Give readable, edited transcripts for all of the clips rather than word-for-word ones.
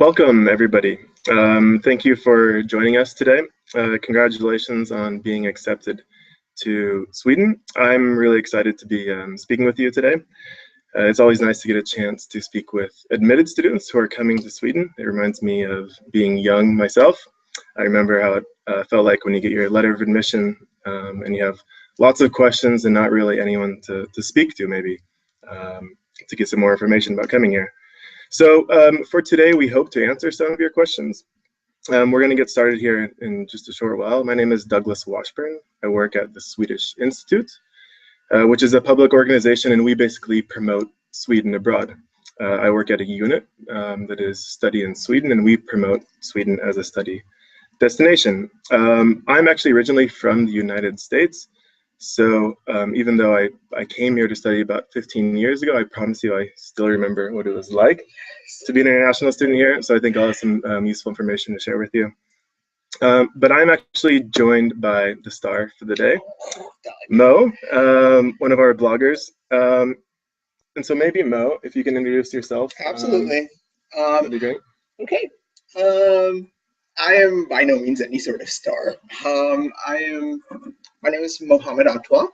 Welcome, everybody. Thank you for joining us today. Congratulations on being accepted to Sweden. I'm really excited to be speaking with you today. It's always nice to get a chance to speak with admitted students who are coming to Sweden. It reminds me of being young myself. I remember how it felt like when you get your letter of admission and you have lots of questions and not really anyone to speak to, maybe, to get some more information about coming here. So for today, we hope to answer some of your questions. We're going to get started here in just a short while. My name is Douglas Washburn. I work at the Swedish Institute, which is a public organization, and we basically promote Sweden abroad. I work at a unit that is Study in Sweden, and we promote Sweden as a study destination. I'm actually originally from the United States, so even though I came here to study about 15 years ago, I promise you I still remember what it was like to be an international student here, so I think I'll have some useful information to share with you. But I'm actually joined by the star for the day, Mo, one of our bloggers. And so maybe Mo, if you can introduce yourself. Absolutely. That'd be great. Okay. I am by no means any sort of star. My name is Mohammed Atwa,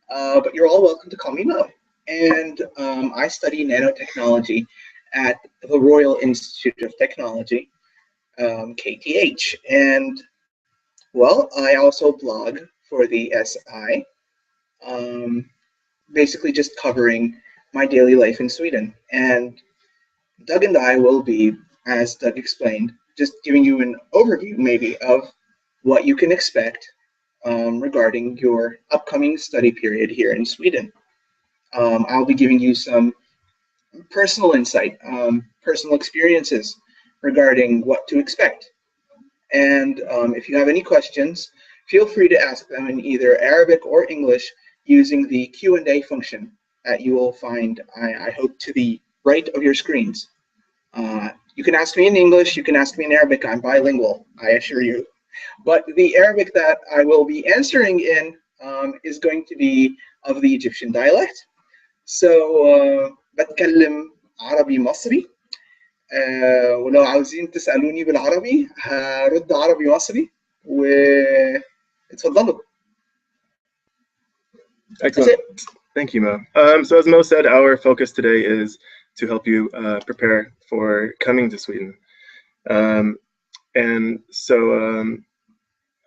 but you're all welcome to call me Mo. And I study nanotechnology at the Royal Institute of Technology, KTH. And, well, I also blog for the SI, basically just covering my daily life in Sweden. And Doug and I will be, as Doug explained, just giving you an overview maybe of what you can expect regarding your upcoming study period here in Sweden. I'll be giving you some personal insight, personal experiences regarding what to expect. And if you have any questions, feel free to ask them in either Arabic or English using the Q&A function that you will find, I hope, to the right of your screens. You can ask me in English, you can ask me in Arabic. I'm bilingual, I assure you. But the Arabic that I will be answering in is going to be of the Egyptian dialect. So بتكلم عربي مصري. ولو عاوزين تسألوني بالعربي هرد عربي مصري واتفضلوا. Excellent. Thank you, Mo. So as Mo said, our focus today is to help you prepare for coming to Sweden. And so I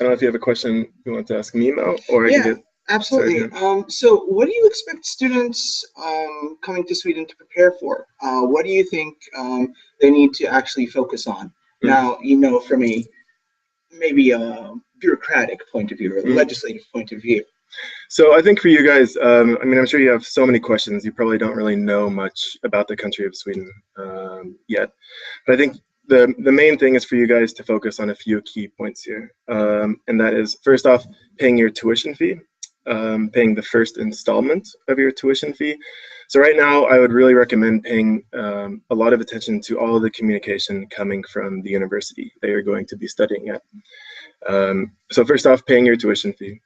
don't know if you have a question you want to ask me, Mo, or I can get absolutely. So what do you expect students coming to Sweden to prepare for? What do you think they need to actually focus on? Now, you know, from a maybe a bureaucratic point of view or legislative point of view. So I think for you guys, I mean, I'm sure you have so many questions. You probably don't really know much about the country of Sweden yet. But I think the main thing is for you guys to focus on a few key points here. And that is, first off, paying your tuition fee, paying the first installment of your tuition fee. So right now, I would really recommend paying a lot of attention to all of the communication coming from the university that you're going to be studying at. So first off, paying your tuition fee.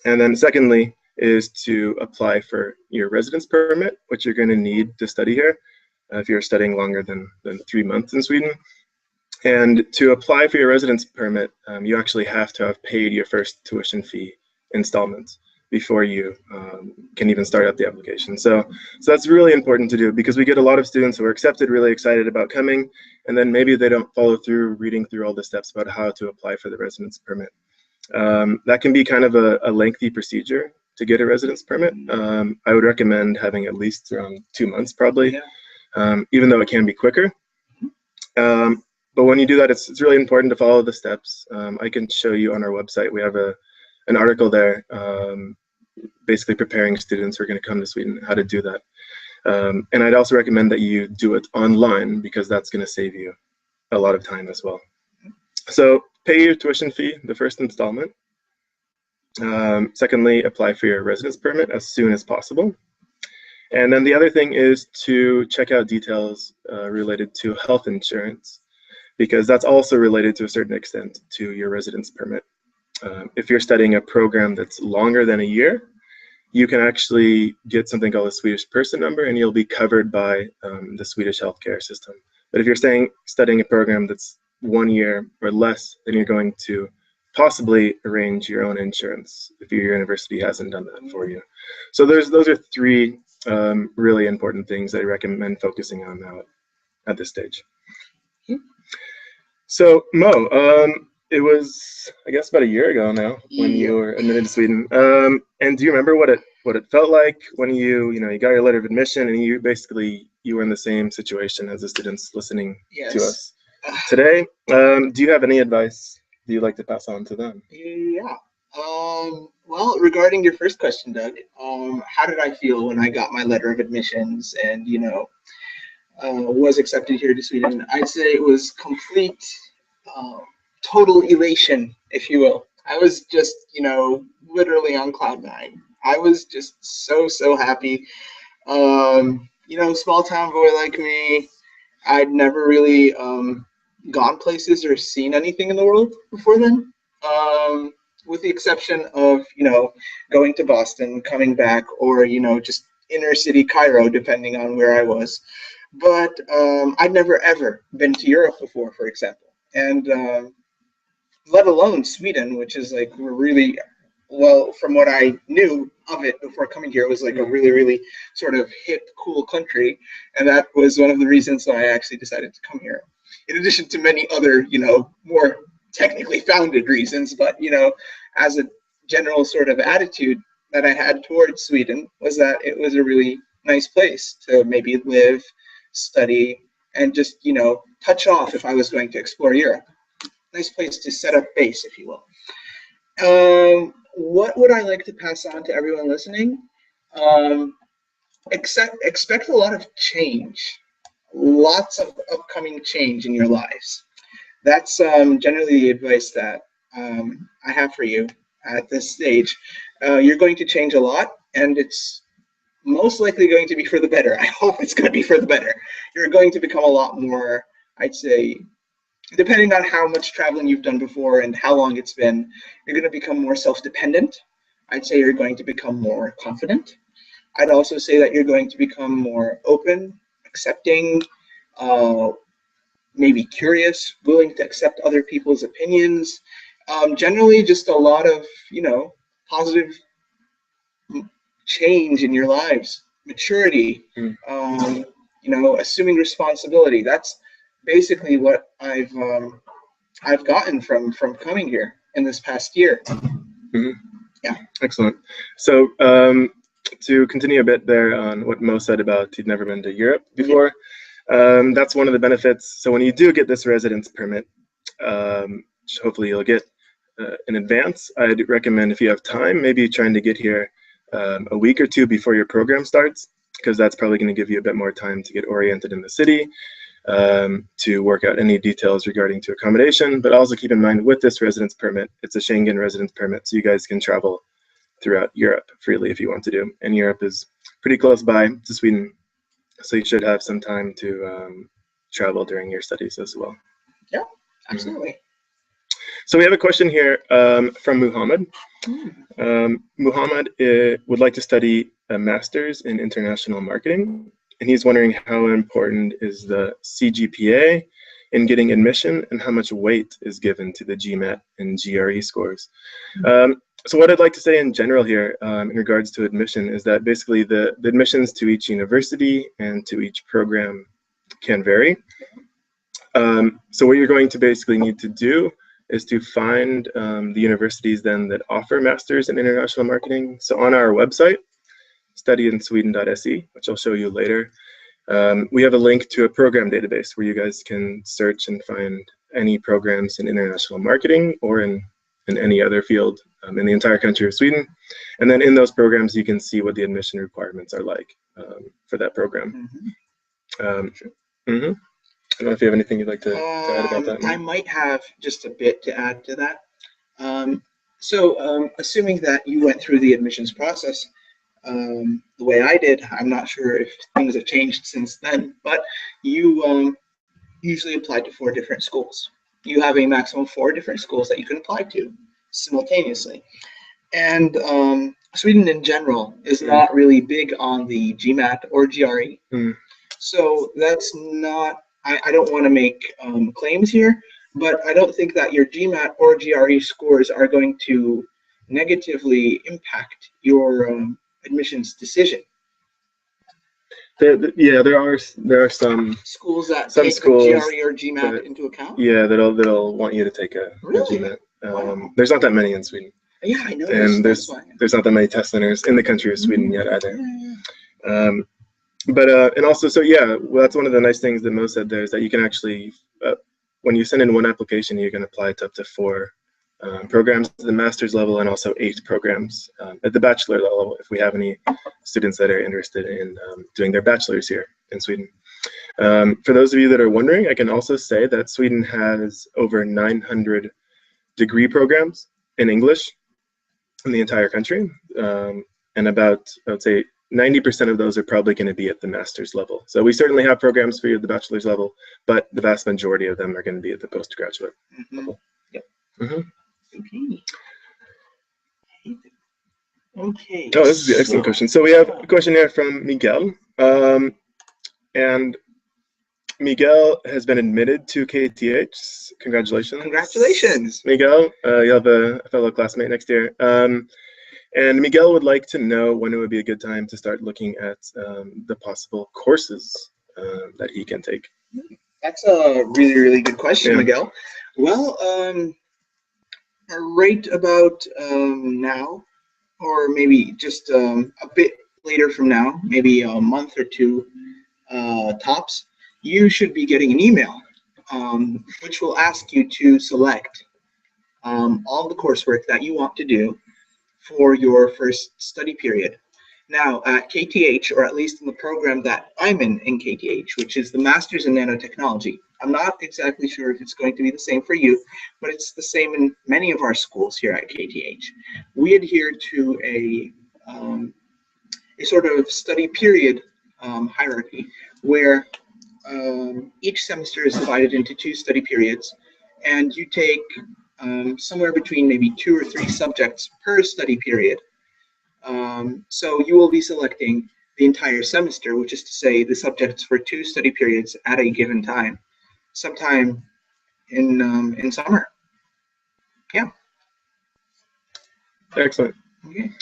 And then secondly is to apply for your residence permit, which you're going to need to study here if you're studying longer than 3 months in Sweden. And to apply for your residence permit, you actually have to have paid your first tuition fee installment before you can even start out the application. So that's really important to do, because we get a lot of students who are accepted, really excited about coming, and then maybe they don't follow through reading through all the steps about how to apply for the residence permit. That can be kind of a lengthy procedure to get a residence permit. I would recommend having at least around 2 months probably, even though it can be quicker. But when you do that, it's really important to follow the steps. I can show you on our website. We have an article there basically preparing students who are going to come to Sweden how to do that. And I'd also recommend that you do it online, because that's going to save you a lot of time as well. So pay your tuition fee, the first installment. Secondly, apply for your residence permit as soon as possible. And then the other thing is to check out details related to health insurance, because that's also related to a certain extent to your residence permit. If you're studying a program that's longer than a year, you can actually get something called a Swedish person number, and you'll be covered by the Swedish healthcare system But if you're studying a program that's 1 year or less, then you're going to possibly arrange your own insurance if your university hasn't done that for you. So those are three really important things I recommend focusing on now at this stage. So Mo, it was, I guess, about a year ago now when you were admitted to Sweden. And do you remember what it felt like when you got your letter of admission and you were in the same situation as the students listening to us today? Do you have any advice that you'd like to pass on to them? Yeah. Well, regarding your first question, Doug, how did I feel when I got my letter of admissions and was accepted here to Sweden? I'd say it was complete, total elation, if you will. I was just, literally on cloud nine. I was just so happy. Small town boy like me, I'd never really gone places or seen anything in the world before then. With the exception of, going to Boston, coming back, or, just inner city Cairo, depending on where I was. But I'd never ever been to Europe before, for example. And let alone Sweden, which is like really, well, from what I knew of it before coming here, it was like a really sort of hip, cool country. And that was one of the reasons why I actually decided to come here. In addition to many other, more technically founded reasons, but, as a general sort of attitude that I had towards Sweden was that it was a really nice place to maybe live, study, and just, touch off if I was going to explore Europe. Nice place to set up base, if you will. What would I like to pass on to everyone listening? Expect a lot of change, lots of upcoming change in your lives. That's generally the advice that I have for you at this stage. You're going to change a lot, and it's most likely going to be for the better. I hope it's going to be for the better. You're going to become a lot more, I'd say, depending on how much traveling you've done before and how long it's been, you're going to become more self-dependent. I'd say you're going to become more confident. I'd also say that you're going to become more open, accepting, maybe curious, willing to accept other people's opinions. Generally, just a lot of, positive change in your lives, maturity, assuming responsibility. That's basically what I've gotten from coming here in this past year. Mm-hmm. Yeah. Excellent. So to continue a bit there on what Mo said about he'd never been to Europe before, that's one of the benefits. So when you do get this residence permit, which hopefully you'll get in advance, I'd recommend, if you have time, maybe trying to get here a week or two before your program starts, because that's probably going to give you a bit more time to get oriented in the city, to work out any details regarding to accommodation. But also keep in mind, with this residence permit, it's a Schengen residence permit, so you guys can travel throughout Europe freely if you want to do. And Europe is pretty close by to Sweden, so you should have some time to travel during your studies as well. Yeah, absolutely. So we have a question here from Muhammad. Muhammad would like to study a master's in international marketing, and he's wondering how important is the CGPA in getting admission and how much weight is given to the GMAT and GRE scores. So what I'd like to say in general here in regards to admission is that basically the admissions to each university and to each program can vary. So what you're going to basically need to do is to find the universities then that offer masters in international marketing. So on our website, Studyinsweden.se, which I'll show you later, we have a link to a program database where you guys can search and find any programs in international marketing or in any other field in the entire country of Sweden. And then in those programs, you can see what the admission requirements are like for that program. I don't know if you have anything you'd like to add about that. I might have just a bit to add to that. So assuming that you went through the admissions process the way I did, I'm not sure if things have changed since then, but you usually applied to 4 different schools. You have a maximum of 4 different schools that you can apply to simultaneously. And Sweden in general is not really big on the GMAT or GRE. So that's not I don't want to make claims here, but I don't think that your GMAT or GRE scores are going to negatively impact your admissions decision. Yeah, there are some schools that some take schools the GRE or GMAT that, into account. yeah, that'll want you to take a Really? GMAT. Wow. There's not that many in Sweden, Yeah, I noticed. and That's why. there's not that many test centers in the country of Sweden yet either. Yeah. But and also, so yeah, well, that's one of the nice things that Mo said there, is that you can actually, when you send in one application, you can apply to up to 4 programs at the master's level, and also 8 programs at the bachelor level, if we have any students that are interested in doing their bachelor's here in Sweden. For those of you that are wondering, I can also say that Sweden has over 900 degree programs in English in the entire country, and about, I would say, 90% of those are probably going to be at the master's level. So we certainly have programs for you at the bachelor's level, but the vast majority of them are going to be at the postgraduate level. Yep. Mm-hmm. Okay. Oh, this is an excellent question. So we have a question here from Miguel. And Miguel has been admitted to KTH. Congratulations. Congratulations. Miguel, you have a fellow classmate next year. And Miguel would like to know when it would be a good time to start looking at the possible courses that he can take. That's a really, really good question, Yeah. Miguel. Well, right about now, or maybe just a bit later from now, maybe a month or 2 tops, you should be getting an email which will ask you to select all the coursework that you want to do for your first study period. Now, at KTH, or at least in the program that I'm in KTH, which is the Masters in Nanotechnology, I'm not exactly sure if it's going to be the same for you, but it's the same in many of our schools here at KTH. We adhere to a sort of study period hierarchy, where each semester is divided into 2 study periods, and you take somewhere between maybe 2 or 3 subjects per study period. So you will be selecting the entire semester, which is to say the subjects for 2 study periods at a given time, sometime in summer. Yeah. Excellent. Okay.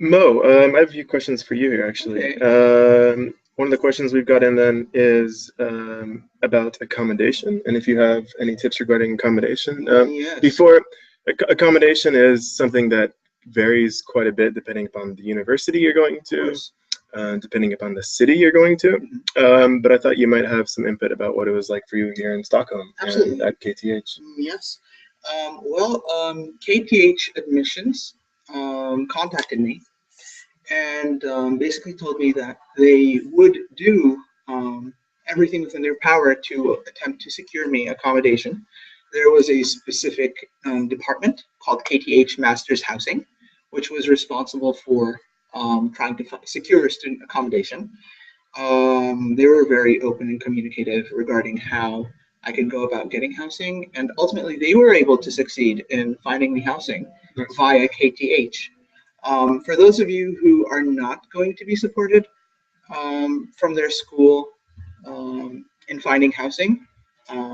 Mo, I have a few questions for you here, actually. Okay. One of the questions we've got in then is about accommodation, and if you have any tips regarding accommodation. Yes. Before, accommodation is something that varies quite a bit depending upon the university you're going to, depending upon the city you're going to. But I thought you might have some input about what it was like for you here in Stockholm. Absolutely. And at KTH. Yes. Well, KTH admissions contacted me and basically told me that they would do everything within their power to attempt to secure me accommodation. There was a specific department called KTH Masters Housing, which was responsible for trying to secure student accommodation. They were very open and communicative regarding how I could go about getting housing, and ultimately they were able to succeed in finding me housing via KTH. For those of you who are not going to be supported from their school in finding housing,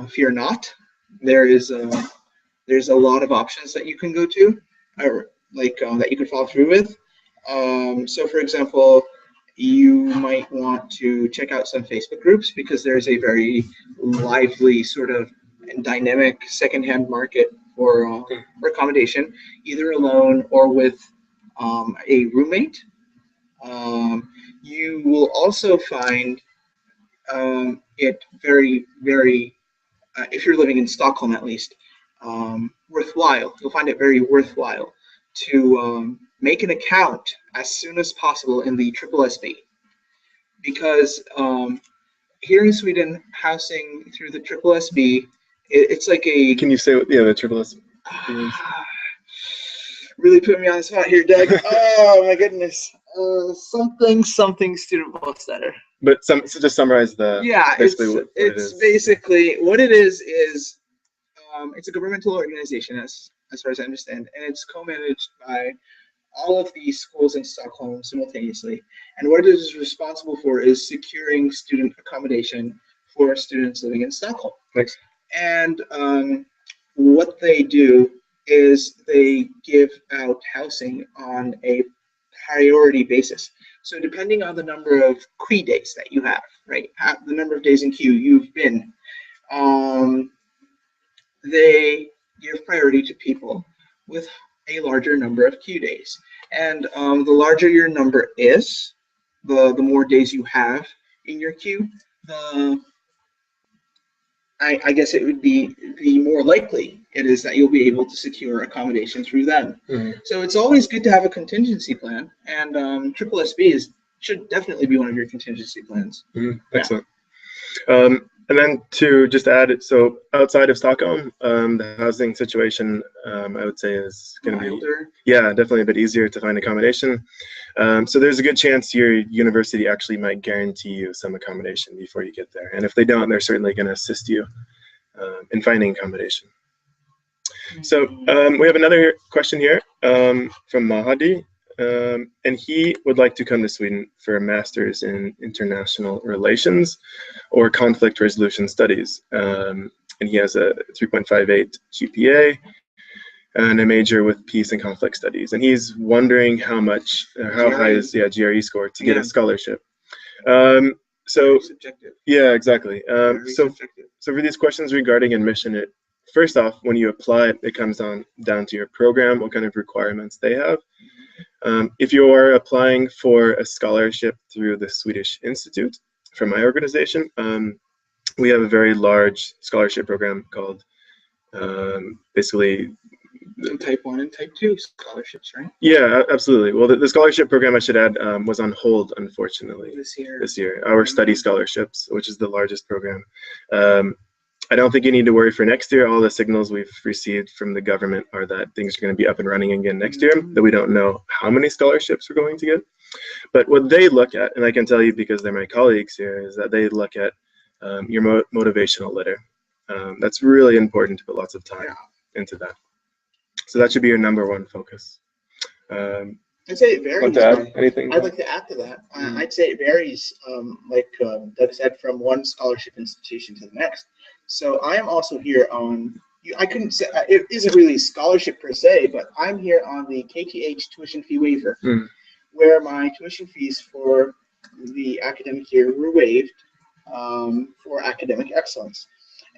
fear not. There's a lot of options that you can go to, or that you could follow through with. So, for example, you might want to check out some Facebook groups, because there's a very lively sort of dynamic secondhand market for accommodation, either alone or with a roommate. You will also find it very, very, if you're living in Stockholm at least, worthwhile. You'll find it very worthwhile to make an account as soon as possible in the SSSB, because here in Sweden, housing through the SSSB, it's like a. Can you say what? Yeah, the SSSB. Really put me on the spot here, Doug. Oh my goodness. Something student post center. But so just summarize the. Yeah, it's basically what it is it's a governmental organization, as far as I understand, and it's co-managed by all of the schools in Stockholm simultaneously. And what it is responsible for is securing student accommodation for students living in Stockholm. Thanks. And what they do is they give out housing on a priority basis. So depending on the number of queue days that you have, right, the number of days in queue you've been, they give priority to people with a larger number of queue days. And the larger your number is, the more days you have in your queue, I guess it would be the more likely it is that you'll be able to secure accommodation through them. So it's always good to have a contingency plan, and triple SB should definitely be one of your contingency plans. Excellent. And then to just add it, so outside of Stockholm, the housing situation, I would say, is going to be, yeah, definitely a bit easier to find accommodation. So there's a good chance your university actually might guarantee you some accommodation before you get there. And if they don't, they're certainly going to assist you in finding accommodation. So we have another question here from Mahadi. And he would like to come to Sweden for a master's in international relations or conflict resolution studies. And he has a 3.58 GPA and a major with peace and conflict studies. And he's wondering how high is GRE score to get a scholarship. So yeah, exactly. So for these questions regarding admission, first off, when you apply, it comes down to your program, what kind of requirements they have. If you are applying for a scholarship through the Swedish Institute from my organization, we have a very large scholarship program called basically Type 1 and Type 2 scholarships, right? Yeah, absolutely. Well, the scholarship program, I should add, was on hold, unfortunately, this year. Our study scholarships, which is the largest program. I don't think you need to worry for next year. All the signals we've received from the government are that things are going to be up and running again next year, that we don't know how many scholarships we're going to get. But what they look at, and I can tell you because they're my colleagues here, is that they look at your motivational letter. That's really important to put lots of time into that. So that should be your #1 focus. I'd say it varies. Anything? I'd like to add to that. I'd say it varies, like Doug said, from one scholarship institution to the next. So I am also here on, I couldn't say, it isn't really a scholarship per se, but I'm here on the KTH tuition fee waiver, where my tuition fees for the academic year were waived for academic excellence.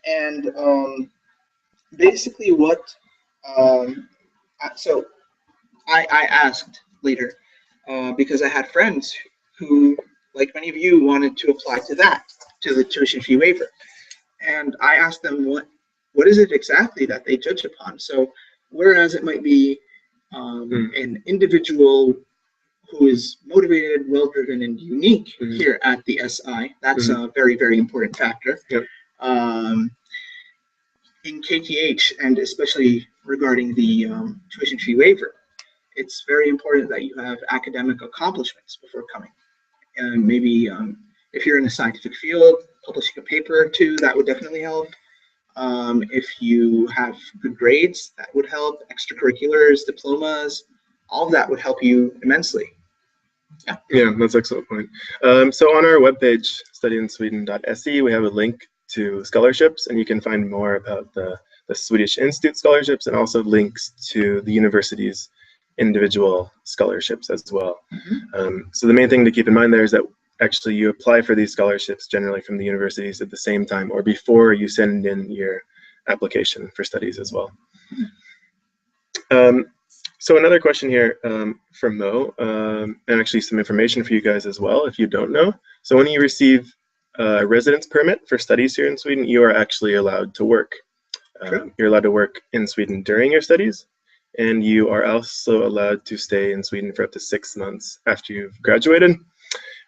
And basically what, so I asked later because I had friends who, like many of you, wanted to apply to the tuition fee waiver. And I asked them what is it exactly that they judge upon. So whereas it might be an individual who is motivated, well-driven, and unique here at the SI, that's a very, very important factor. Yep. In KTH, and especially regarding the tuition fee waiver, it's very important that you have academic accomplishments before coming. And maybe if you're in a scientific field, publishing a paper or two, that would definitely help. If you have good grades, that would help. Extracurriculars, diplomas, all of that would help you immensely. Yeah, that's an excellent point. So on our webpage, Studyinsweden.se, we have a link to scholarships, and you can find more about the Swedish Institute scholarships and also links to the university's individual scholarships as well. So the main thing to keep in mind there is that actually you apply for these scholarships generally from the universities at the same time or before you send in your application for studies as well. So another question here from Mo, and actually some information for you guys as well if you don't know. So when you receive a residence permit for studies here in Sweden, you are actually allowed to work. You're allowed to work in Sweden during your studies, and you are also allowed to stay in Sweden for up to 6 months after you've graduated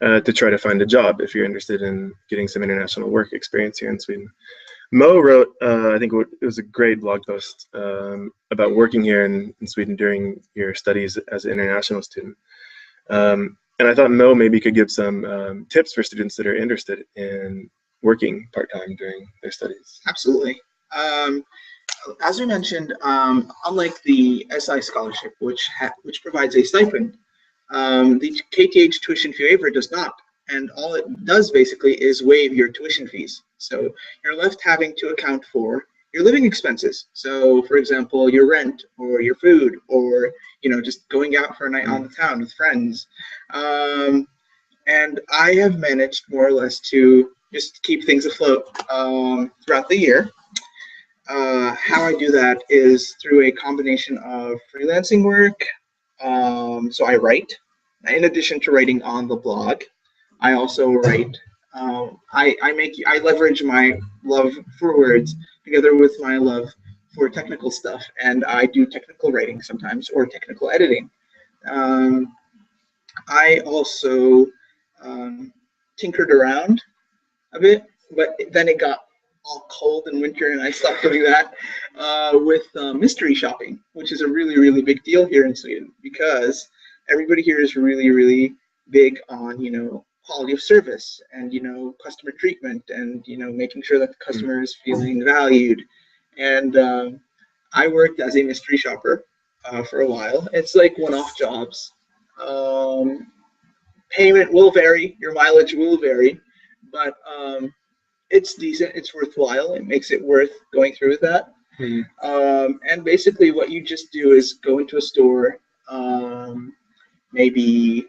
to try to find a job if you're interested in getting some international work experience here in Sweden. Mo wrote, I think it was a great blog post about working here in Sweden during your studies as an international student. And I thought Mo maybe could give some tips for students that are interested in working part-time during their studies. Absolutely. as we mentioned, unlike the SI scholarship, which provides a stipend, the KTH tuition fee waiver does not. And all it does basically is waive your tuition fees. So you're left having to account for your living expenses. So, for example, your rent or your food, or just going out for a night on the town with friends. And I have managed more or less to just keep things afloat throughout the year. How I do that is through a combination of freelancing work. So I write, in addition to writing on the blog. I also write. I leverage my love for words together with my love for technical stuff, and I do technical writing sometimes, or technical editing. Um, I also tinkered around a bit, but then it got all cold in winter, and I stopped doing that with mystery shopping, which is a really, really big deal here in Sweden, because everybody here is really, really big on, quality of service and, customer treatment and, making sure that the customer is feeling valued. And I worked as a mystery shopper for a while. It's like one-off jobs. Um, Payment will vary, your mileage will vary, but it's decent, it's worthwhile, it makes it worth going through with that. And basically what you just do is go into a store, maybe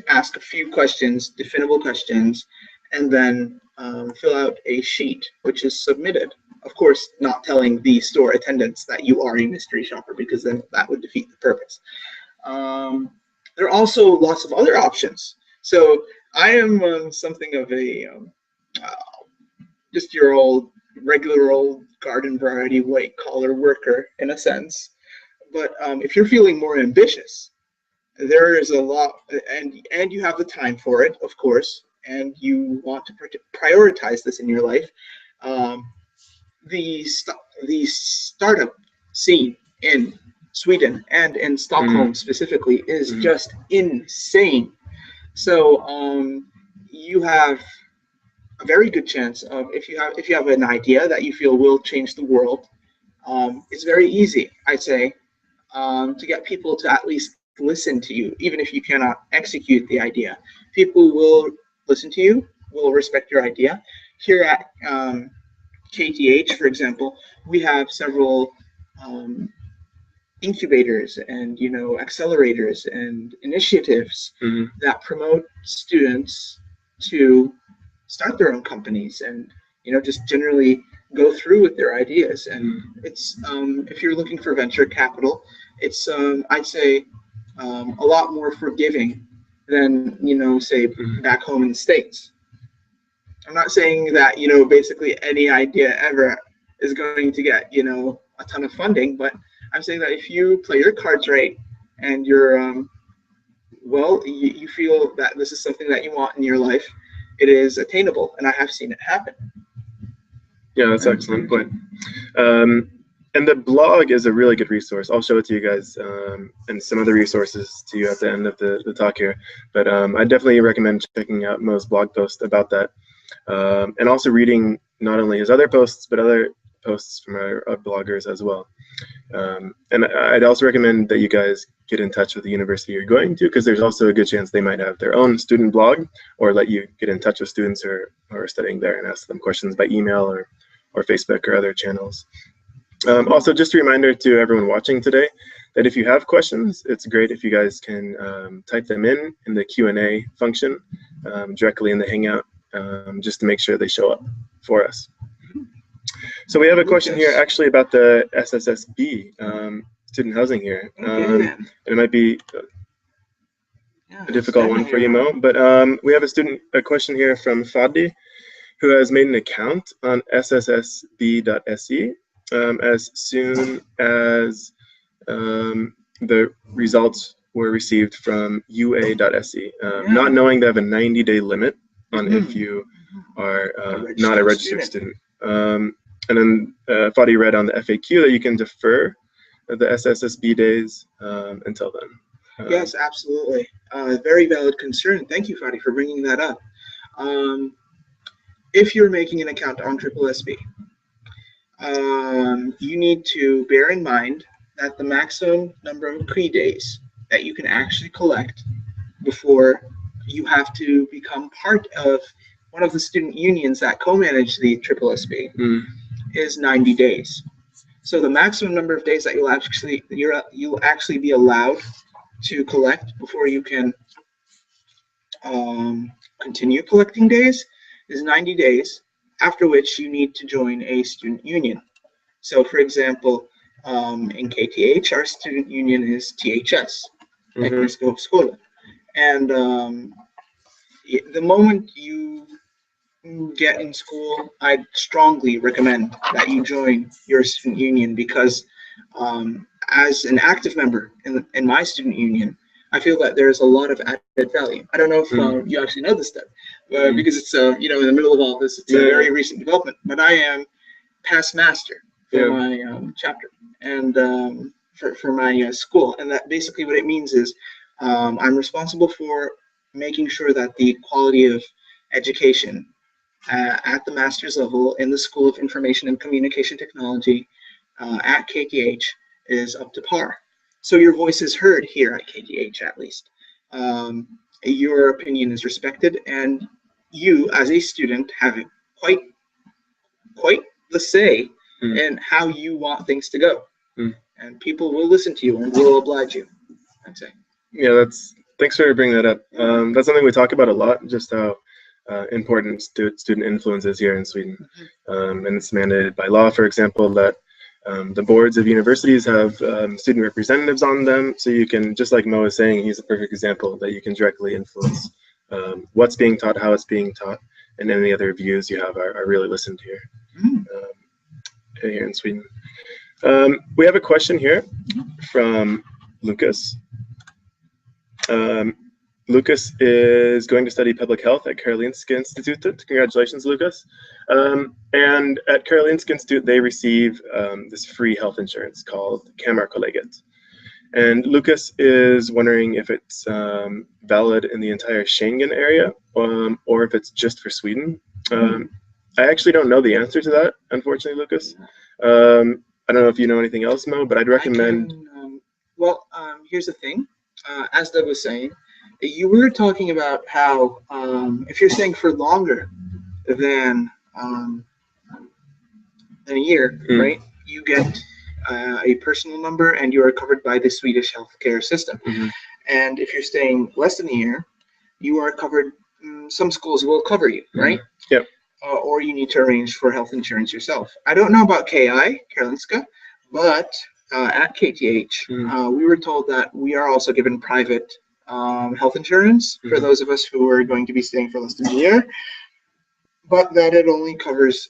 ask a few questions, definable questions, and then fill out a sheet, which is submitted. Of course, not telling the store attendants that you are a mystery shopper, because then that would defeat the purpose. There are also lots of other options. So I am something of a just your old, regular old garden variety white collar worker in a sense. But if you're feeling more ambitious, there is a lot, and you have the time for it, of course, and you want to prioritize this in your life. Um, the startup scene in Sweden and in Stockholm specifically is just insane. So you have a very good chance of, if you have an idea that you feel will change the world, it's very easy, I'd say, to get people to at least listen to you, even if you cannot execute the idea. People will listen to you, will respect your idea. Here at KTH, for example, we have several incubators and accelerators and initiatives that promote students to start their own companies and just generally go through with their ideas. And it's if you're looking for venture capital, it's I'd say a lot more forgiving than say back home in the States. I'm not saying that basically any idea ever is going to get a ton of funding, but I'm saying that if you play your cards right and you're well, you feel that this is something that you want in your life, it is attainable, and I have seen it happen. Yeah, that's an excellent point. And the blog is a really good resource. I'll show it to you guys, and some other resources to you at the end of the talk here. But I definitely recommend checking out Mo's blog post about that, and also reading not only his other posts, but other posts from our bloggers as well. And I'd also recommend that you guys get in touch with the university you're going to, because there's also a good chance they might have their own student blog, or let you get in touch with students who are studying there and ask them questions by email or Facebook or other channels. Also, just a reminder to everyone watching today that if you have questions, it's great if you guys can type them in the Q&A function directly in the Hangout, just to make sure they show up for us. So we have a question here actually about the SSSB student housing here. It might be a difficult one for you, Mo, but we have a question here from Fadi, who has made an account on SSSB.se as soon as the results were received from UA.se, not knowing they have a 90-day limit on if you are not a registered student. And then Fadi read on the FAQ that you can defer the SSSB days until then. Yes, absolutely. Very valid concern. Thank you, Fadi, for bringing that up. If you're making an account on SSSB, you need to bear in mind that the maximum number of pre days that you can actually collect before you have to become part of one of the student unions that co-manage the SSSB is 90 days. So the maximum number of days that you'll actually be allowed to collect before you can continue collecting days is 90 days, after which you need to join a student union. So for example, in KTH, our student union is THS, Tekniska Högskola. And the moment you get in school, I'd strongly recommend that you join your student union because as an active member in my student union, I feel that there's a lot of added value. I don't know if you actually know this stuff, because it's you know, in the middle of all this, it's a very recent development. But I am past master for my chapter and for my school, and that basically what it means is I'm responsible for making sure that the quality of education at the master's level in the School of Information and Communication Technology at KTH is up to par. So your voice is heard here at KTH, at least. Your opinion is respected, and you, as a student, have quite the say in how you want things to go. And people will listen to you and will oblige you, I'd say. Yeah, thanks for bringing that up. That's something we talk about a lot, just how important student influence is here in Sweden. And it's mandated by law, for example, that the boards of universities have student representatives on them, so you can, just like Mo is saying, he's a perfect example, that you can directly influence what's being taught, how it's being taught, and any other views you have are really listened here here in Sweden. We have a question here from Lucas. Lucas is going to study public health at Karolinska Institutet. Congratulations, Lucas. And at Karolinska Institute, they receive this free health insurance called Kammarkollegiet. And Lucas is wondering if it's valid in the entire Schengen area or if it's just for Sweden. I actually don't know the answer to that, unfortunately, Lucas. I don't know if you know anything else, Mo, but I'd recommend... Here's the thing. As Doug was saying, you were talking about how if you're staying for longer than a year, right, you get a personal number and you are covered by the Swedish healthcare system. And if you're staying less than a year, you are covered. Some schools will cover you, right? Yep. Or you need to arrange for health insurance yourself. I don't know about Karolinska, but at KTH, we were told that we are also given private health insurance for those of us who are going to be staying for less than a year, but that it only covers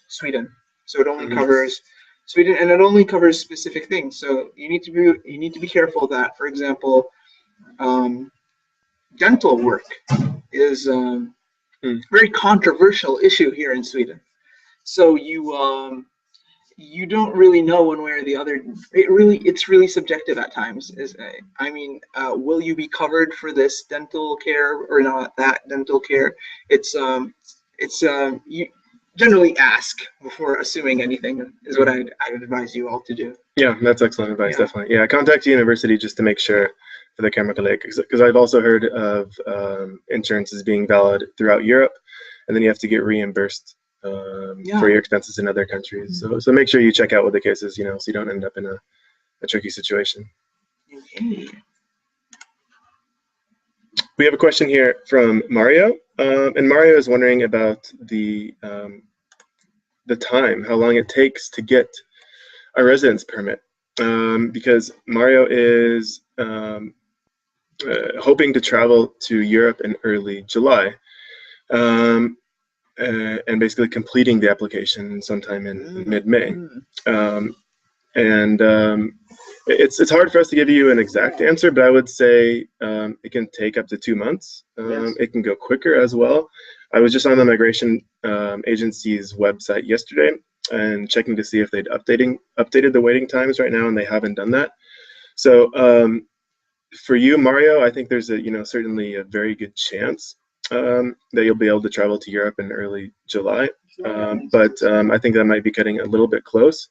Sweden. So it only covers Sweden, and it only covers specific things. So you need to be careful that, for example, dental work is a very controversial issue here in Sweden. So you don't really know one way or the other. It's really subjective at times. Will you be covered for this dental care or not that dental care? You generally ask before assuming anything is what I'd advise you all to do. Yeah, that's excellent advice, definitely. Yeah, contact the university just to make sure for the Kammarkollegiet, because I've also heard of insurances being valid throughout Europe, and then you have to get reimbursed for your expenses in other countries. So make sure you check out what the case is, so you don't end up in a tricky situation. Okay. We have a question here from Mario, and Mario is wondering about the time, how long it takes to get a residence permit, because Mario is hoping to travel to Europe in early July. And basically completing the application sometime in mid-May. It's hard for us to give you an exact answer, but I would say it can take up to 2 months. It can go quicker as well. I was just on the migration agency's website yesterday and checking to see if they'd updated the waiting times right now, and they haven't done that. So for you, Mario, I think there's certainly a very good chance that you'll be able to travel to Europe in early July. Sure. But I think that might be getting a little bit close.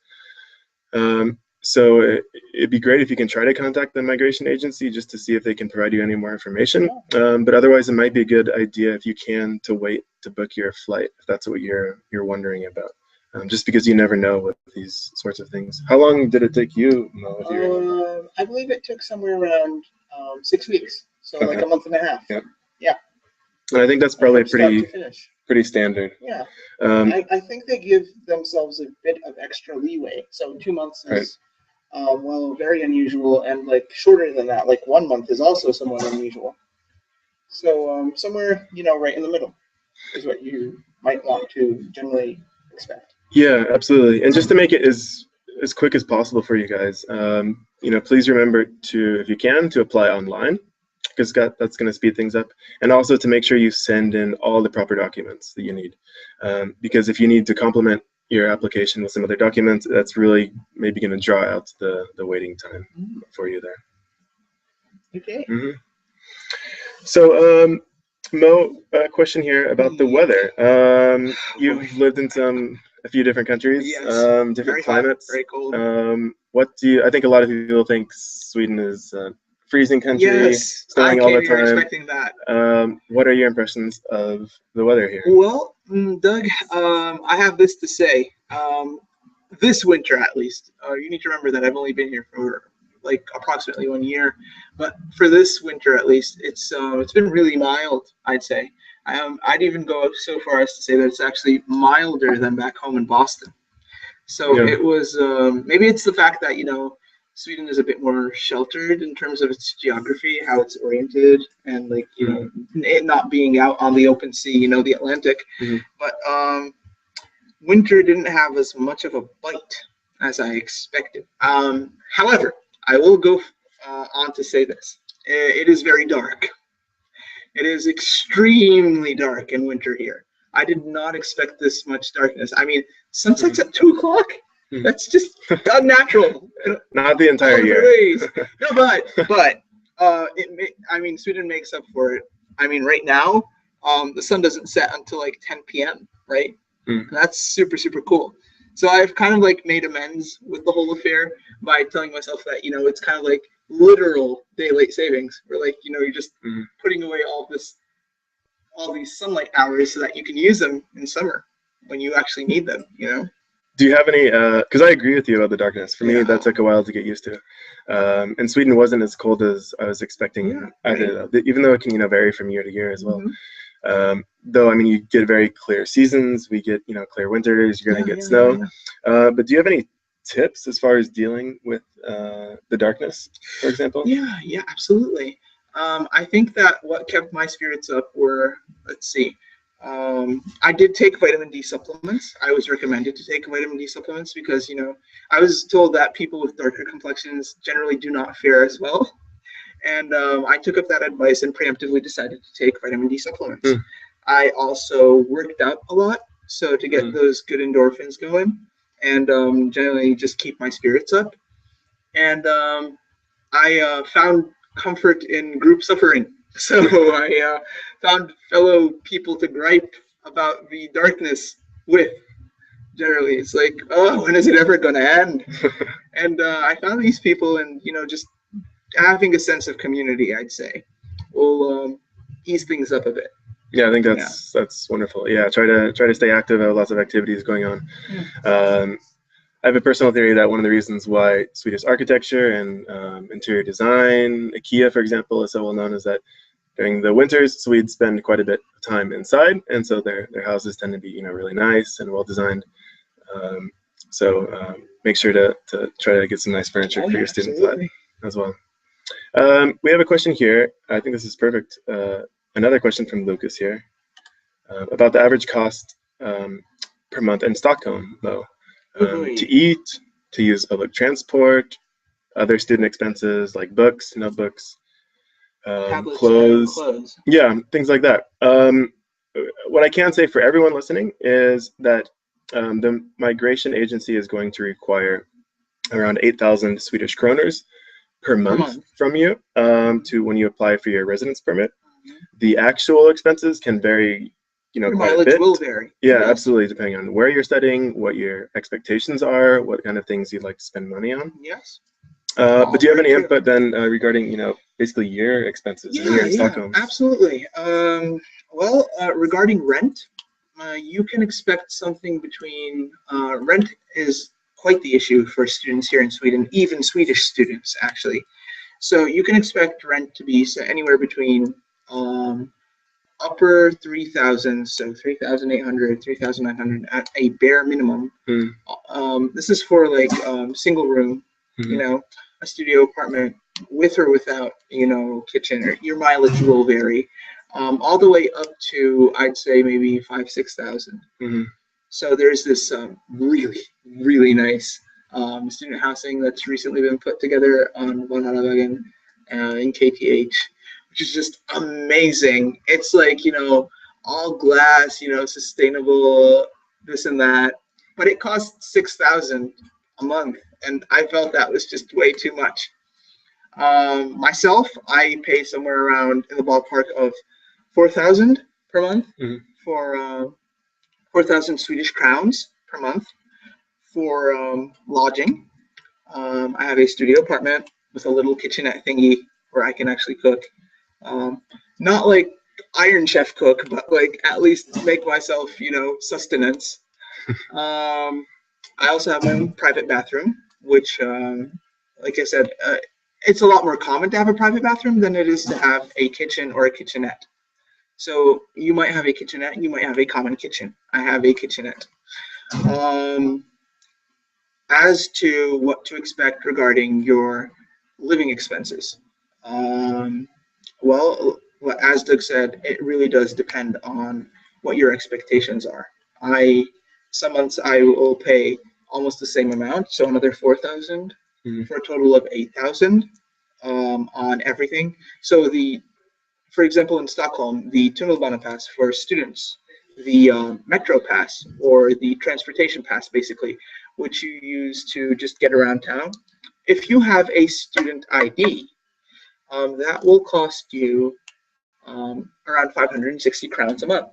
So it'd be great if you can try to contact the migration agency just to see if they can provide you any more information. But otherwise, it might be a good idea if you can to wait to book your flight, if that's what you're wondering about. Just because you never know with these sorts of things. How long did it take you, Mo? I believe it took somewhere around 6 weeks, so like Okay. a month and a half. Yeah. Yeah. And I think that's probably From start to finish. pretty standard. Yeah. Um, I think they give themselves a bit of extra leeway. So 2 months is well, very unusual, and like shorter than that, like 1 month is also somewhat unusual. So somewhere, right in the middle is what you might want to generally expect. Yeah, absolutely. And just to make it as quick as possible for you guys, please remember to, if you can, to apply online, because that's going to speed things up. And also to make sure you send in all the proper documents that you need. Because if you need to complement your application with some other documents, that's really maybe going to draw out the waiting time for you there. Okay. Mm-hmm. So, Mo, a question here about the weather. You've lived in a few different countries, Yes. different Very climates. Hot, very cold. I think a lot of people think Sweden is a freezing country, Yes, snowing all the time. You're expecting that. What are your impressions of the weather here? Well, Doug, I have this to say. This winter, at least, you need to remember that I've only been here for like approximately 1 year, but for this winter, at least, it's been really mild, I'd say. I'd even go so far as to say that it's actually milder than back home in Boston. So Yeah. it was maybe it's the fact that Sweden is a bit more sheltered in terms of its geography, how it's oriented, and like it not being out on the open sea, the Atlantic. Mm-hmm. But winter didn't have as much of a bite as I expected. However, I will go on to say this: it is very dark. It is extremely dark in winter here. I did not expect this much darkness. I mean, sunset's at 2 o'clock. That's just unnatural. Not the entire year. No, but Sweden makes up for it. I mean, right now, the sun doesn't set until like 10 p.m. Right? That's super, super cool. So I've kind of like made amends with the whole affair by telling myself that it's kind of like literal daylight savings, where like you're just putting away all these sunlight hours so that you can use them in summer when you actually need them. Do you have any? Because I agree with you about the darkness. For me, that took a while to get used to. And Sweden wasn't as cold as I was expecting either, even though it can vary from year to year as well. Though I mean, you get very clear seasons. We get clear winters. You're gonna get snow. But do you have any tips as far as dealing with the darkness, for example? Yeah, absolutely. I think that what kept my spirits up were, let's see, I did take vitamin D supplements. I was recommended to take vitamin D supplements because, I was told that people with darker complexions generally do not fare as well. And I took up that advice and preemptively decided to take vitamin D supplements. I also worked out a lot, so to get those good endorphins going and generally just keep my spirits up. And I found comfort in group suffering. So I found fellow people to gripe about the darkness with. Generally, it's like, oh, when is it ever going to end? And I found these people, and just having a sense of community, I'd say, will ease things up a bit. Yeah, I think that's wonderful. Yeah, try to stay active. Have lots of activities going on. I have a personal theory that one of the reasons why Swedish architecture and interior design, IKEA, for example, is so well known is that during the winters, Swedes spend quite a bit of time inside, and so their houses tend to be really nice and well designed. So make sure to try to get some nice furniture for your students as well. We have a question here. I think this is perfect. Another question from Lucas here about the average cost per month in Stockholm, though. To eat, to use public transport, other student expenses like books, notebooks, clothes. Yeah, things like that. What I can say for everyone listening is that the migration agency is going to require around 8,000 Swedish kroners per month from you to when you apply for your residence permit. The actual expenses can vary, Your quite a mileage bit. will vary. Yeah, Yes. absolutely, depending on where you're studying, what your expectations are, what kind of things you'd like to spend money on. Yes. But do you have Very any true. input then regarding, basically your expenses here in Stockholm? Absolutely. Well, regarding rent, you can expect something between rent is quite the issue for students here in Sweden, even Swedish students actually. So you can expect rent to be anywhere between upper 3,000, so 3,800, 3,900 at a bare minimum. This is for like single room, a studio apartment with or without, kitchen. Or your mileage will vary, all the way up to I'd say maybe 5,000, 6,000. So there's this really, really nice student housing that's recently been put together on Valhallavägen in KTH, which is just amazing. It's like, all glass, sustainable, this and that. But it costs 6,000 a month, and I felt that was just way too much. Myself, I pay somewhere around in the ballpark of 4,000 per month for 4,000 Swedish crowns per month for lodging. I have a studio apartment with a little kitchenette thingy where I can actually cook. Not like Iron Chef cook, but like at least make myself, sustenance. I also have my own private bathroom, which, like I said, it's a lot more common to have a private bathroom than it is to have a kitchen or a kitchenette. So you might have a kitchenette, you might have a common kitchen. I have a kitchenette. As to what to expect regarding your living expenses, well, as Doug said, it really does depend on what your expectations are. Some months I will pay almost the same amount, so another 4,000 for a total of 8,000 on everything. So for example, in Stockholm, the tunnelbana pass for students, the metro pass or the transportation pass, basically, which you use to just get around town. If you have a student ID, that will cost you around 560 crowns a month.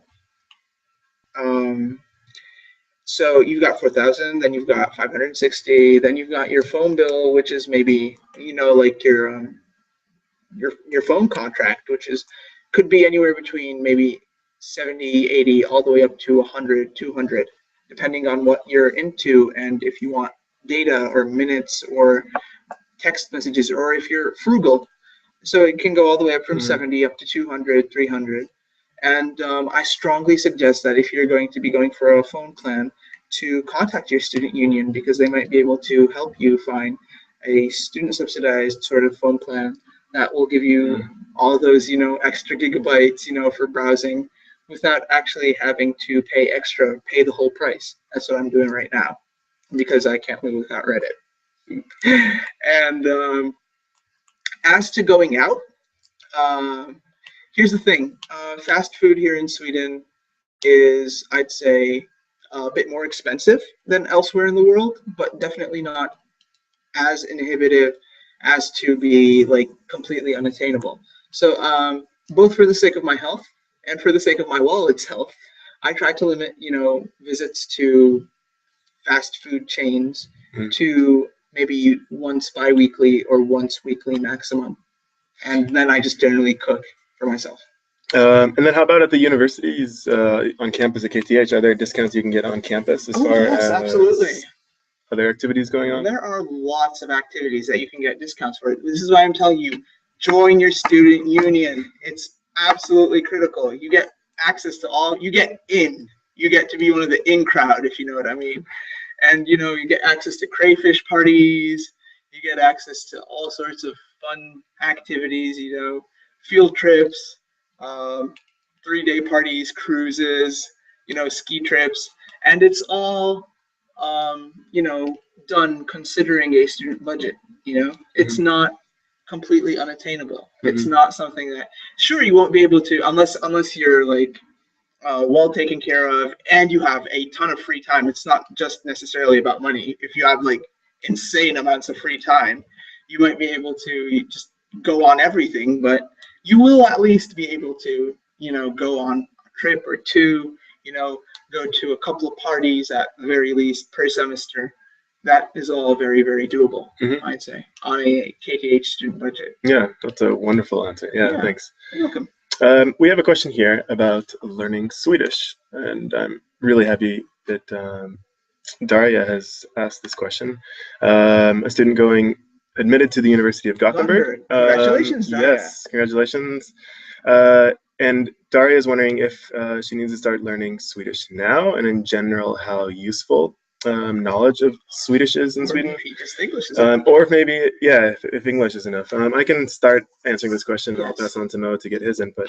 So you've got 4,000, then you've got 560, then you've got your phone bill, which is maybe like your phone contract, which could be anywhere between maybe 70, 80, all the way up to 100, 200, depending on what you're into and if you want data or minutes or text messages, or if you're frugal. So it can go all the way up from 70 up to 200, 300. And I strongly suggest that if you're going to be going for a phone plan, to contact your student union, because they might be able to help you find a student subsidized sort of phone plan that will give you all those, extra gigabytes, for browsing without actually having to pay the whole price. That's what I'm doing right now because I can't live without Reddit. And as to going out, here's the thing. Fast food here in Sweden is, I'd say, a bit more expensive than elsewhere in the world, but definitely not as inhibitive as to be like completely unattainable. So both for the sake of my health and for the sake of my wallet's health, I try to limit, visits to fast food chains to maybe once bi-weekly or once weekly maximum. And then I just generally cook for myself. And then how about at the universities on campus at KTH? Are there discounts you can get on campus as far as absolutely. Other activities going on? There are lots of activities that you can get discounts for. This is why I'm telling you, join your student union. It's absolutely critical. You get access to you get to be one of the in crowd, if you know what I mean. And, you get access to crayfish parties. You get access to all sorts of fun activities, field trips, 3-day parties, cruises, ski trips. And it's all, done considering a student budget. It's not completely unattainable. It's not something that, sure, you won't be able to, unless you're like well taken care of and you have a ton of free time. It's not just necessarily about money. If you have like insane amounts of free time, you might be able to just go on everything. But you will at least be able to, go on a trip or two, go to a couple of parties at the very least per semester. That is all very, very doable, I'd say, on a KTH student budget. Yeah, that's a wonderful answer. Yeah, thanks. You're welcome. We have a question here about learning Swedish, and I'm really happy that Daria has asked this question. A student admitted to the University of Gothenburg. Congratulations, Daria. Yes, congratulations. And Daria is wondering if she needs to start learning Swedish now, and in general, how useful knowledge of Swedish is in Sweden. Just English is or if maybe, if English is enough. I can start answering this question. Yes. I'll pass on to Mo to get his input.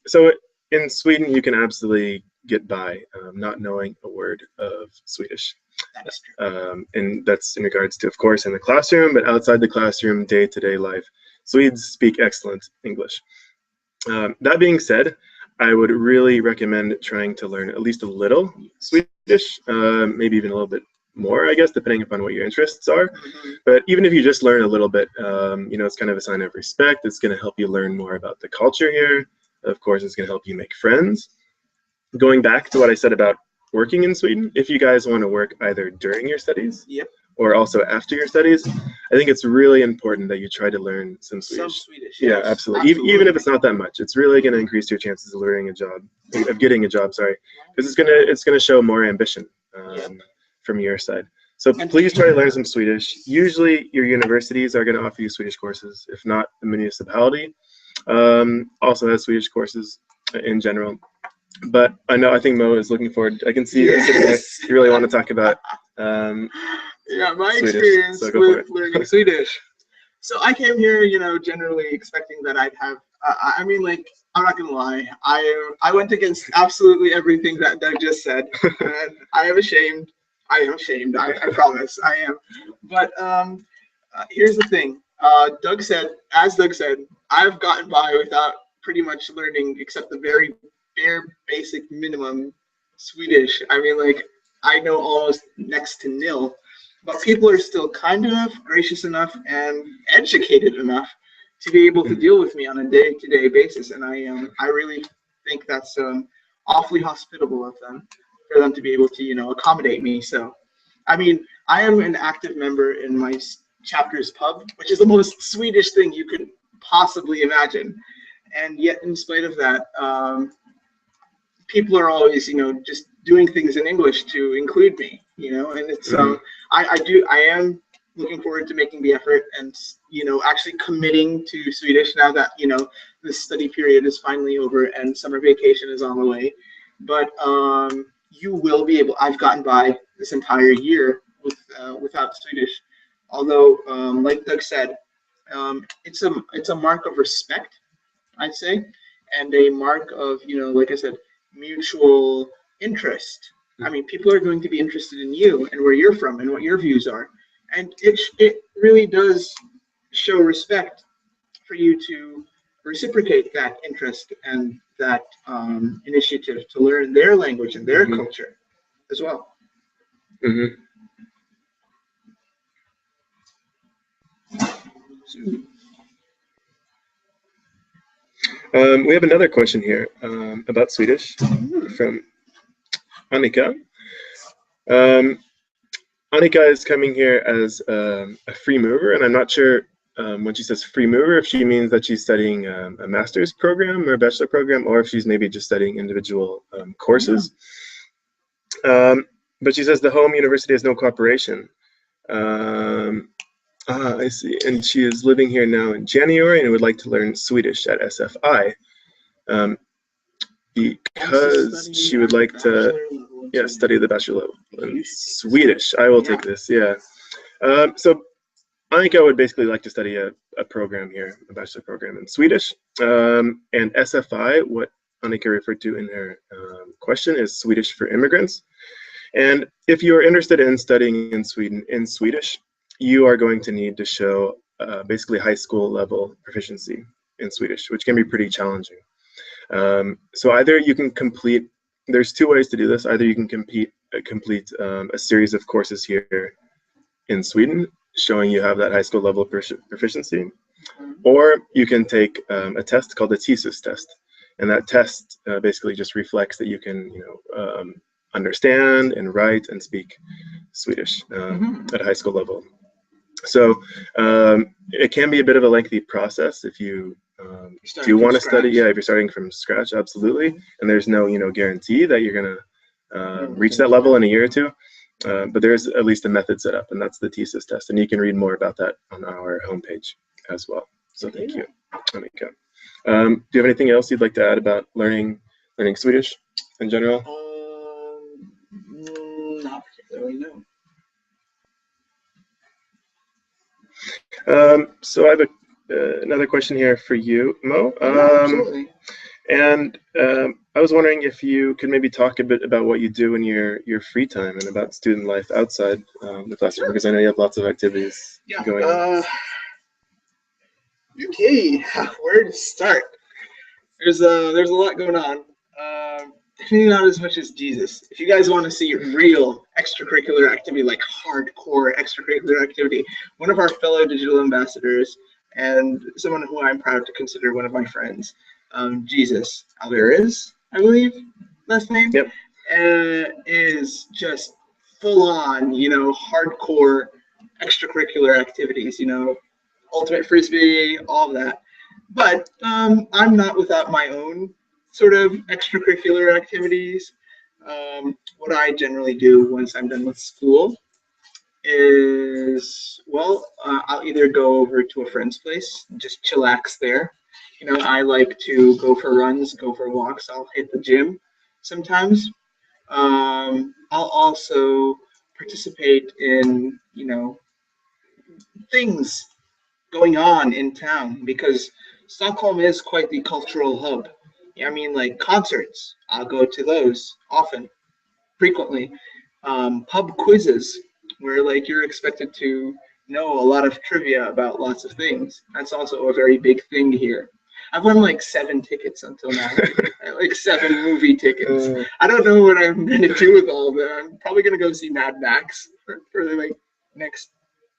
So in Sweden, you can absolutely get by not knowing a word of Swedish. That's true. And that's in regards to, of course, in the classroom, but outside the classroom, day-to-day life, Swedes speak excellent English. That being said, I would really recommend trying to learn at least a little Swedish, maybe even a little bit more, I guess, depending upon what your interests are. But even if you just learn a little bit, it's kind of a sign of respect. It's going to help you learn more about the culture here. Of course, it's going to help you make friends. Going back to what I said about working in Sweden, if you guys want to work either during your studies or also after your studies, I think it's really important that you try to learn some Swedish. Yeah, absolutely. Even if it's not that much, it's really going to increase your chances of getting a job. Sorry, because it's gonna show more ambition from your side. So please try to learn some Swedish. Usually, your universities are going to offer you Swedish courses. If not, the municipality also has Swedish courses in general. But I think Mo is looking forward. I can see you really want to talk about my Swedish, experience so with learning Swedish. So I came here, generally expecting that I'd have. I'm not gonna lie. I went against absolutely everything that Doug just said, and I am ashamed. I promise, I am. But here's the thing. Doug said, I've gotten by without pretty much learning except the very bare basic minimum Swedish. I know almost next to nil, but people are still kind enough, gracious enough, and educated enough to be able to deal with me on a day-to-day basis. And I really think that's awfully hospitable of them, for them to be able to, accommodate me. So, I am an active member in my chapter's pub, which is the most Swedish thing you could possibly imagine. And yet, in spite of that, people are always, just doing things in English to include me, and it's, I am looking forward to making the effort and, actually committing to Swedish now that, this study period is finally over and summer vacation is on the way. But you will be able, I've gotten by this entire year without Swedish. Although, like Doug said, it's a mark of respect, I'd say, and a mark of, like I said, mutual interest. People are going to be interested in you and where you're from and what your views are. And it really does show respect for you to reciprocate that interest and that initiative to learn their language and their culture as well. We have another question here about Swedish from Annika. Annika is coming here as a free mover, and I'm not sure when she says free mover if she means that she's studying a master's program or a bachelor program, or if she's maybe just studying individual courses. But she says the home university has no cooperation. I see. And she is living here now in January and would like to learn Swedish at SFI because she would like to study the bachelor level in Swedish. I will take this, so Annika would basically like to study a program here, a bachelor program in Swedish. And SFI, what Annika referred to in her question, is Swedish for immigrants. And if you're interested in studying in Sweden in Swedish, you are going to need to show basically high school level proficiency in Swedish, which can be pretty challenging. So either you can complete, there's two ways to do this. Either you can complete a series of courses here in Sweden, showing you have that high school level proficiency, Or you can take a test called the Thesis Test, and that test basically just reflects that you can, understand and write and speak Swedish at a high school level. So it can be a bit of a lengthy process if you do want to study. Yeah, if you're starting from scratch, absolutely. And there's no, guarantee that you're going to reach that level in a year or two. But there's at least a method set up, and that's the Thesis Test. And you can read more about that on our homepage as well. So thank you. Annika. Do you have anything else you'd like to add about learning Swedish in general? Not particularly, no. So I have another question here for you, Mo. Absolutely. And I was wondering if you could maybe talk a bit about what you do in your free time and about student life outside the classroom, because I know you have lots of activities going on. Okay, where to start? There's a lot going on. Definitely not as much as Jesus. If you guys want to see real extracurricular activity, like hardcore extracurricular activity, one of our fellow digital ambassadors and someone who I'm proud to consider one of my friends, Jesus Alvarez, I believe, last name, Yep. is just full on, hardcore extracurricular activities, ultimate frisbee, all of that. But I'm not without my own sort of extracurricular activities. What I generally do once I'm done with school is, I'll either go over to a friend's place, just chillax there. I like to go for runs, go for walks. I'll hit the gym sometimes. I'll also participate in, things going on in town, because Stockholm is quite the cultural hub. I mean, like concerts, I'll go to those often, frequently. Pub quizzes, where like you're expected to know a lot of trivia about lots of things. That's also a very big thing here. I've won like 7 tickets until now, like 7 movie tickets. I don't know what I'm gonna do with all of them. I'm probably gonna go see Mad Max for the like next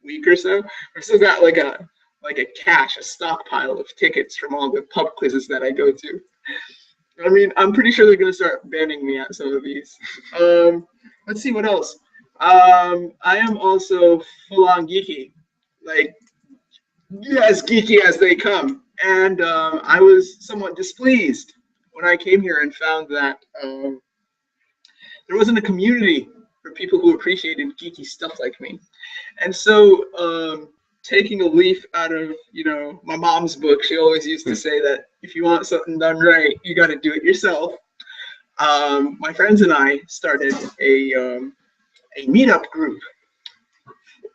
week or so. I've still got like a stockpile of tickets from all the pub quizzes that I go to. I mean, I'm pretty sure they're gonna start banning me at some of these. Let's see what else. I am also full on geeky, like as geeky as they come. And I was somewhat displeased when I came here and found that there wasn't a community for people who appreciated geeky stuff like me. And so taking a leaf out of, my mom's book, she always used to say that if you want something done right, you got to do it yourself. My friends and I started a meetup group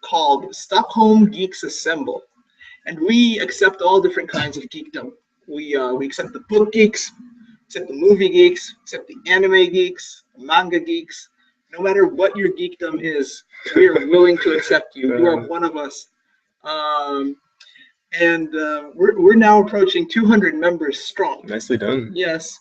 called Stockholm Geeks Assemble. And we accept all different kinds of geekdom. We accept the book geeks, accept the movie geeks, accept the anime geeks, manga geeks. No matter what your geekdom is, we are willing to accept you. You are one of us. We're now approaching 200 members strong. Nicely done. Yes.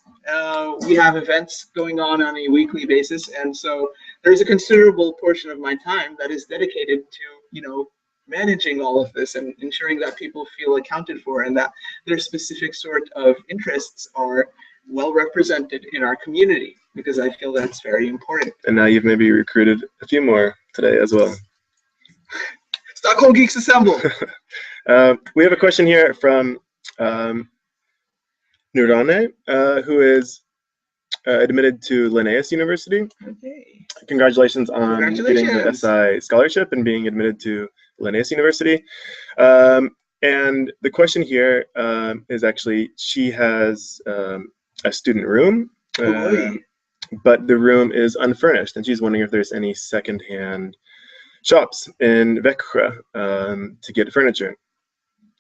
We have events going on a weekly basis, and so there's a considerable portion of my time that is dedicated to, managing all of this and ensuring that people feel accounted for and that their specific sort of interests are well represented in our community, because I feel that's very important. And now you've maybe recruited a few more today as well. Stockholm Geeks Assemble. We have a question here from Nurane, who is admitted to Linnaeus University. Okay. Congratulations on getting the SI scholarship and being admitted to Linnaeus University. And the question here is actually, she has a student room, but the room is unfurnished, and she's wondering if there's any secondhand shops in Växjö to get furniture.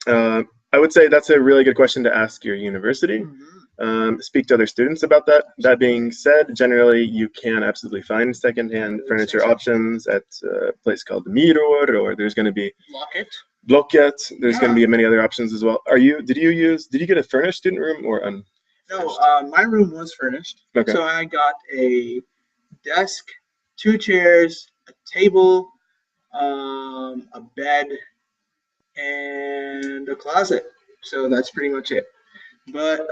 I would say that's a really good question to ask your university. Speak to other students about that. That being said, generally you can absolutely find secondhand furniture options at a place called Mirror, or there's going to be Blocket. There's going to be many other options as well. Did you get a furnished student room or unfurnished? No, my room was furnished. Okay. So I got a desk, 2 chairs, a table, a bed, and a closet. So that's pretty much it. But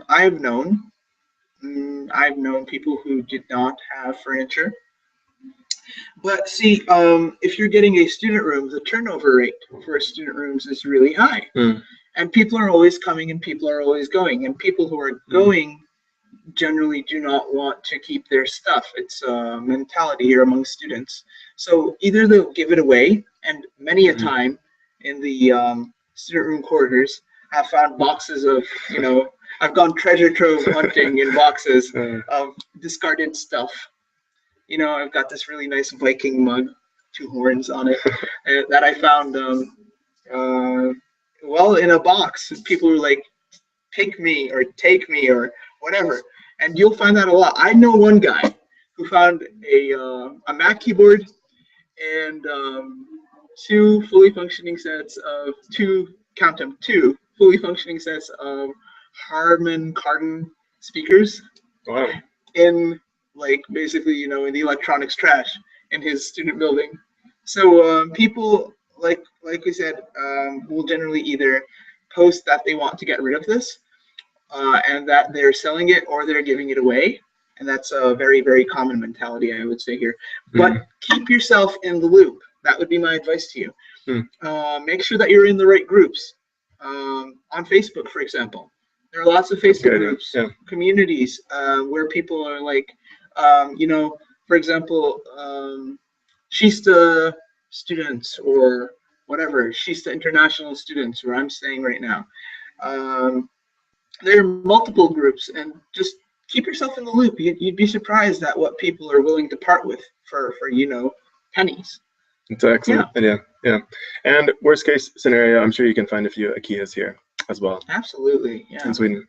I've known people who did not have furniture. But see, if you're getting a student room, the turnover rate for student rooms is really high. And people are always coming and people are always going. And people who are going generally do not want to keep their stuff. It's a mentality here among students. So either they'll give it away, and many a time in the student room corridors, I've found boxes of, I've gone treasure trove hunting in boxes of discarded stuff. I've got this really nice Viking mug, 2 horns on it, that I found, in a box. People were like, pick me or take me or whatever. And you'll find that a lot. I know one guy who found a Mac keyboard and 2 fully functioning sets of two fully functioning sets of Harman Kardon speakers. Wow. In basically, in the electronics trash in his student building. So people, like we said, will generally either post that they want to get rid of this and that they're selling it or they're giving it away. And that's a very, very common mentality, I would say here. But keep yourself in the loop. That would be my advice to you. Make sure that you're in the right groups. On Facebook, for example. There are lots of Facebook groups, communities where people are like, for example, Shista students or whatever, Shista international students, where I'm staying right now. There are multiple groups, and just keep yourself in the loop. You'd be surprised at what people are willing to part with for pennies. It's an excellent idea. Yeah. And worst case scenario, I'm sure you can find a few IKEAs here as well. Absolutely. Yeah. In Sweden.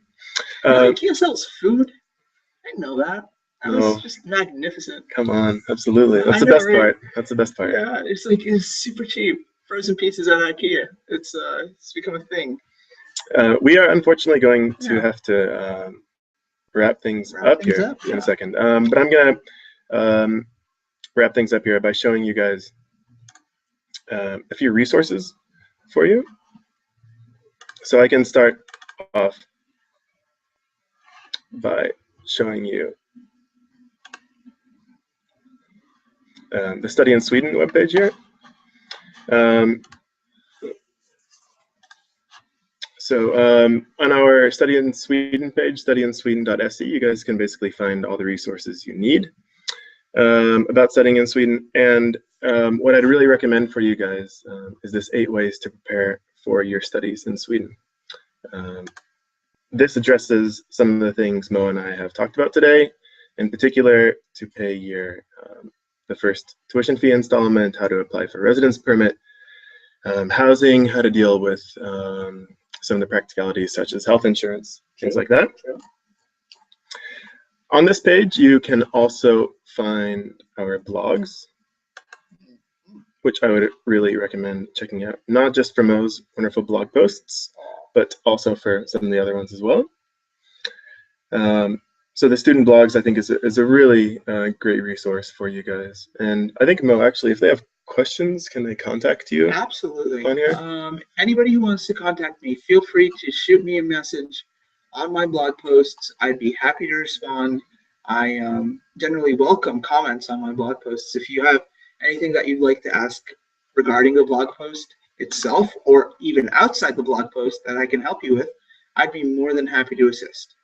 IKEA sells food. I didn't know that. That was just magnificent. Come on, absolutely. That's the best part. That's the best part. Yeah, it's super cheap. Frozen pizzas at IKEA. It's become a thing. We are unfortunately going to have to wrap things up here in a second. But I'm gonna wrap things up here by showing you guys a few resources for you. So I can start off by showing you the Study in Sweden webpage here. On our Study in Sweden page, Studyinsweden.se, you guys can basically find all the resources you need about studying in Sweden. And what I'd really recommend for you guys is this 8 ways to prepare for your studies in Sweden. This addresses some of the things Mo and I have talked about today, in particular to pay your the first tuition fee installment, how to apply for residence permit, housing, how to deal with some of the practicalities such as health insurance, things like that. On this page, you can also find our blogs, which I would really recommend checking out, not just for Mo's wonderful blog posts, but also for some of the other ones as well. So the student blogs, I think, is a really great resource for you guys. And I think, Mo, actually, if they have questions, can they contact you? Absolutely. On here? Anybody who wants to contact me, feel free to shoot me a message on my blog posts. I'd be happy to respond. I generally welcome comments on my blog posts. If you have anything that you'd like to ask regarding the blog post itself, or even outside the blog post that I can help you with, I'd be more than happy to assist.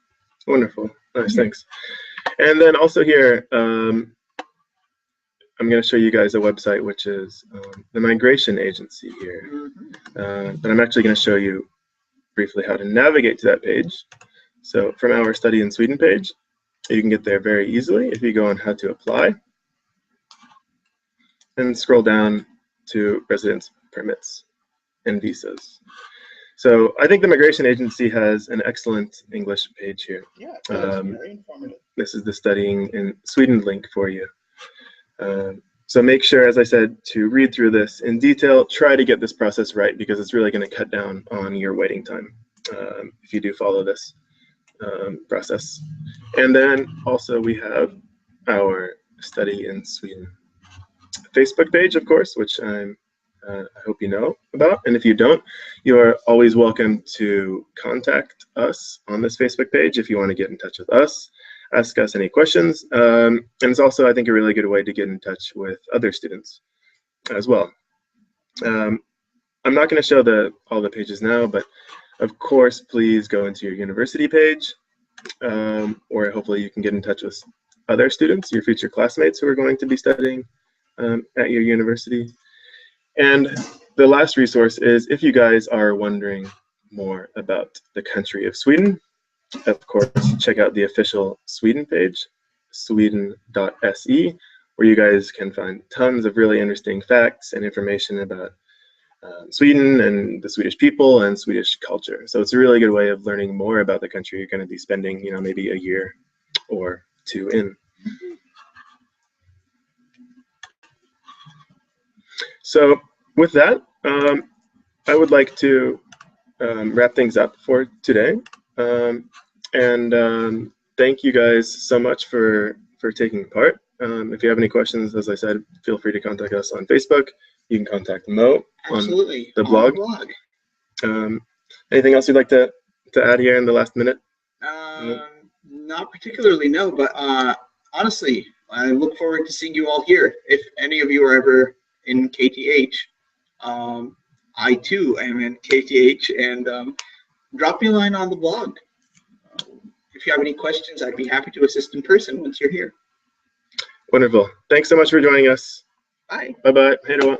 Wonderful. Nice, thanks. And then also here, I'm going to show you guys a website, which is the migration agency here. But I'm actually going to show you briefly how to navigate to that page. So from our Study in Sweden page, you can get there very easily if you go on how to apply and scroll down to residence permits and visas. So I think the migration agency has an excellent English page here. Yeah, it's very informative. This is the Studying in Sweden link for you. So make sure, as I said, to read through this in detail. Try to get this process right, because it's really going to cut down on your waiting time if you do follow this process. And then also we have our Study in Sweden Facebook page, of course, which I'm I hope you know about. And if you don't, you are always welcome to contact us on this Facebook page if you want to get in touch with us, ask us any questions. And it's also, I think, a really good way to get in touch with other students as well. I'm not going to show all the pages now, but of course, please go into your university page, or hopefully you can get in touch with other students, your future classmates who are going to be studying at your university. And the last resource is if you guys are wondering more about the country of Sweden, of course, check out the official Sweden page, Studyinsweden.se, where you guys can find tons of really interesting facts and information about Sweden and the Swedish people and Swedish culture. So it's a really good way of learning more about the country you're going to be spending, maybe a year or two in. So with that, I would like to wrap things up for today. Thank you guys so much for taking part. If you have any questions, as I said, feel free to contact us on Facebook. You can contact Mo on the blog. Anything else you'd like to add here in the last minute? Not particularly, no, but honestly, I look forward to seeing you all here. If any of you are ever in KTH, I too am in KTH, and drop me a line on the blog. If you have any questions, I'd be happy to assist in person once you're here. Wonderful. Thanks so much for joining us. Bye. Bye-bye. Hej då.